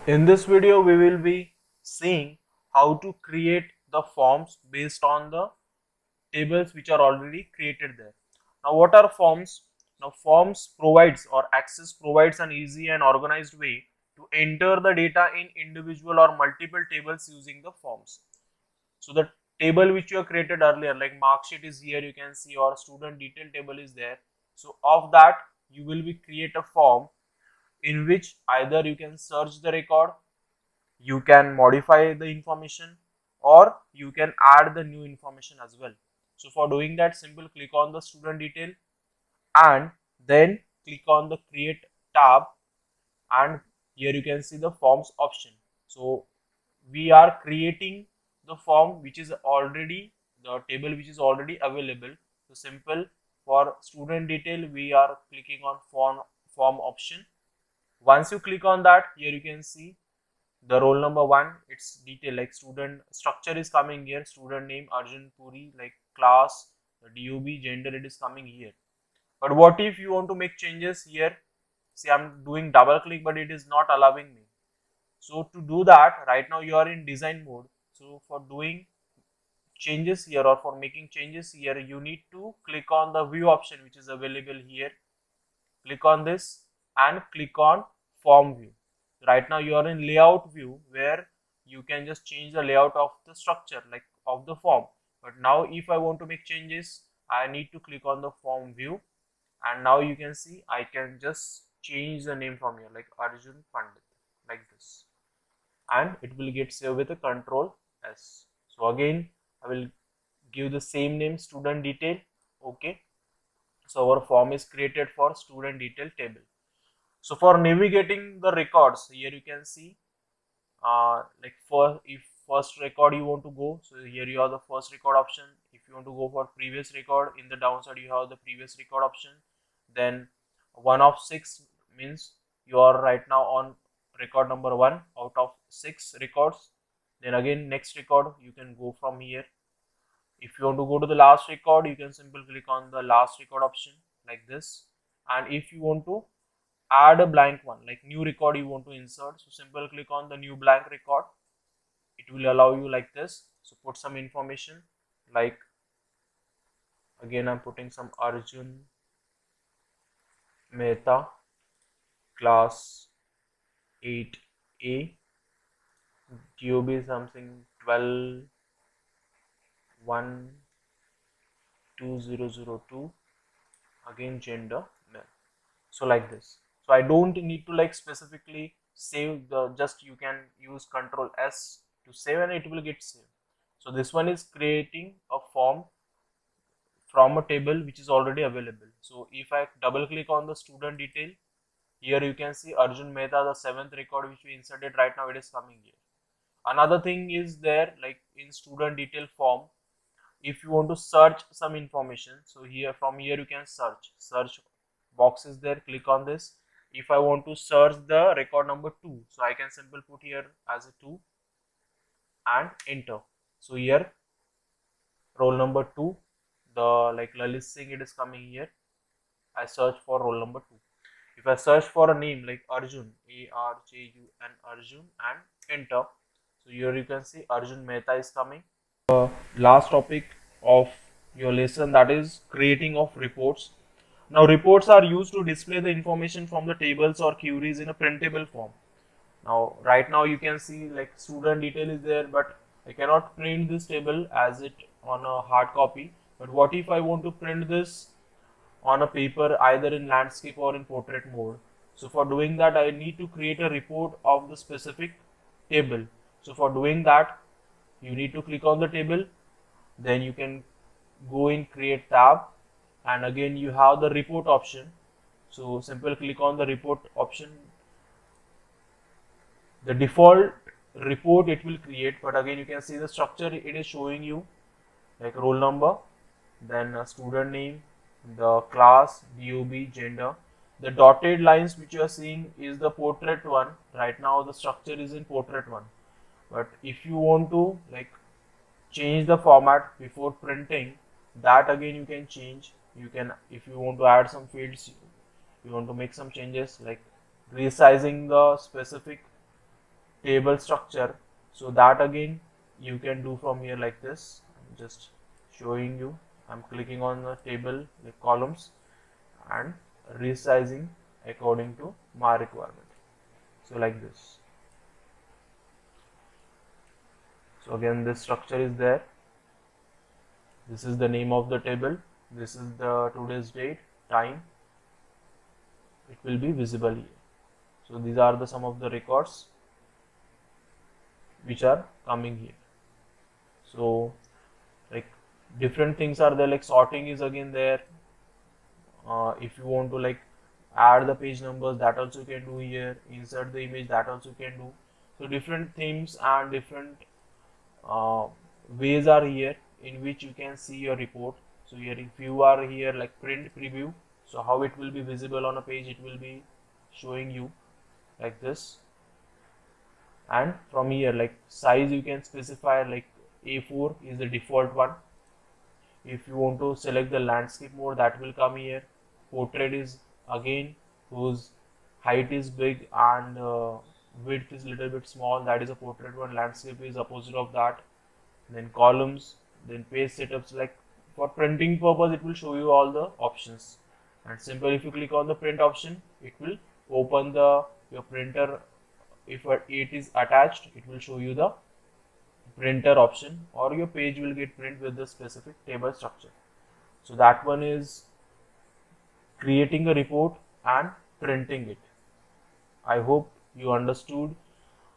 In this video, we will be seeing how to create the forms based on the tables which are already created there. Now, what are forms? Now, forms provides or access provides an easy and organized way to enter the data in individual or multiple tables using the forms. So, the table which you have created earlier, like mark sheet is here, you can see, or student detail table is there. So, of that, you will be create a form in which either you can search the record, you can modify the information, or you can add the new information as well. So for doing that, simple click on the student detail and then click on the create tab, and here you can see the forms option. So we are creating the form which is already the table which is already available. So simple, for student detail we are clicking on form option. Once you click on that, here you can see the roll number one, its detail, like student structure is coming here, student name Arjun Puri, like class, the DOB, gender, it is coming here. But what if you want to make changes here? See, I'm doing double click, but it is not allowing me. So to do that, right now you are in design mode. So for doing changes here or for making changes here, you need to click on the view option which is available here. Click on this and click on form view. Right now you are in layout view where you can just change the layout of the structure, like of the form. But now if I want to make changes, I need to click on the form view, and now you can see I can just change the name from here, like Arjun Pandit, like this, and it will get saved with a control S. So again I will give the same name, student detail. Okay, so our form is created for student detail table. So for navigating the records, here you can see, like for if first record you want to go, so here you have the first record option. If you want to go for previous record, in the downside you have the previous record option. Then 1 of 6 means you are right now on record number 1 out of 6 records. Then again next record you can go from here. If you want to go to the last record, you can simply click on the last record option like this. And if you want to add a blank one, like new record you want to insert, so simple click on the new blank record. It will allow you like this. So put some information, like again I'm putting some Arjun Mehta, class 8A, DOB something 12 1 2002, again gender male. So like this. So I don't need to like specifically save the, just you can use control S to save and it will get saved. So this one is creating a form from a table which is already available. So if I double click on the student detail, here you can see Arjun Mehta, the 7th record which we inserted right now, it is coming here. Another thing is there, like in student detail form, if you want to search some information, so here from here you can search box is there, click on this. If I want to search the record number 2, so I can simply put here as a 2 and enter. So here roll number 2, the like Lalit Singh, it is coming here. I search for roll number 2. If I search for a name like Arjun, Arjun, Arjun, and enter, so here you can see Arjun Mehta is coming. Last topic of your lesson, that is creating of reports. Now reports are used to display the information from the tables or queries in a printable form. Now right now you can see like student detail is there, but I cannot print this table as it on a hard copy. But what if I want to print this on a paper either in landscape or in portrait mode? So for doing that I need to create a report of the specific table. So for doing that you need to click on the table, then you can go in create tab, and again you have the report option. So simple click on the report option. The default report it will create, but again you can see the structure, it is showing you like roll number, then a student name, the class, DOB, gender. The dotted lines which you are seeing is the portrait one. Right now the structure is in portrait one, but if you want to like change the format before printing, that again you can change. You can, if you want to add some fields, you want to make some changes like resizing the specific table structure. So that again you can do from here like this. I'm just showing you. I'm clicking on the table, the columns, and resizing according to my requirement. So like this. So again this structure is there. This is the name of the table. This is the today's date, time. It will be visible here. So these are the some of the records which are coming here. So like different things are there, like sorting is again there. If you want to like add the page numbers, that also you can do here. Insert the image, that also you can do. So different themes and different uh, ways are here in which you can see your report. So here if you are here like print preview, so how it will be visible on a page, it will be showing you like this. And from here like size you can specify, like A4 is the default one. If you want to select the landscape mode, that will come here. Portrait is again whose height is big and width is little bit small, that is a portrait one. Landscape is opposite of that. Then columns, then page setups. Like for printing purpose it will show you all the options. And simple, if you click on the print option, it will open the your printer. If it is attached, it will show you the printer option, or your page will get print with the specific table structure. So that one is creating a report and printing it. I hope you understood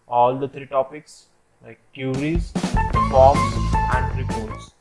all the three topics, like queries, forms and reports.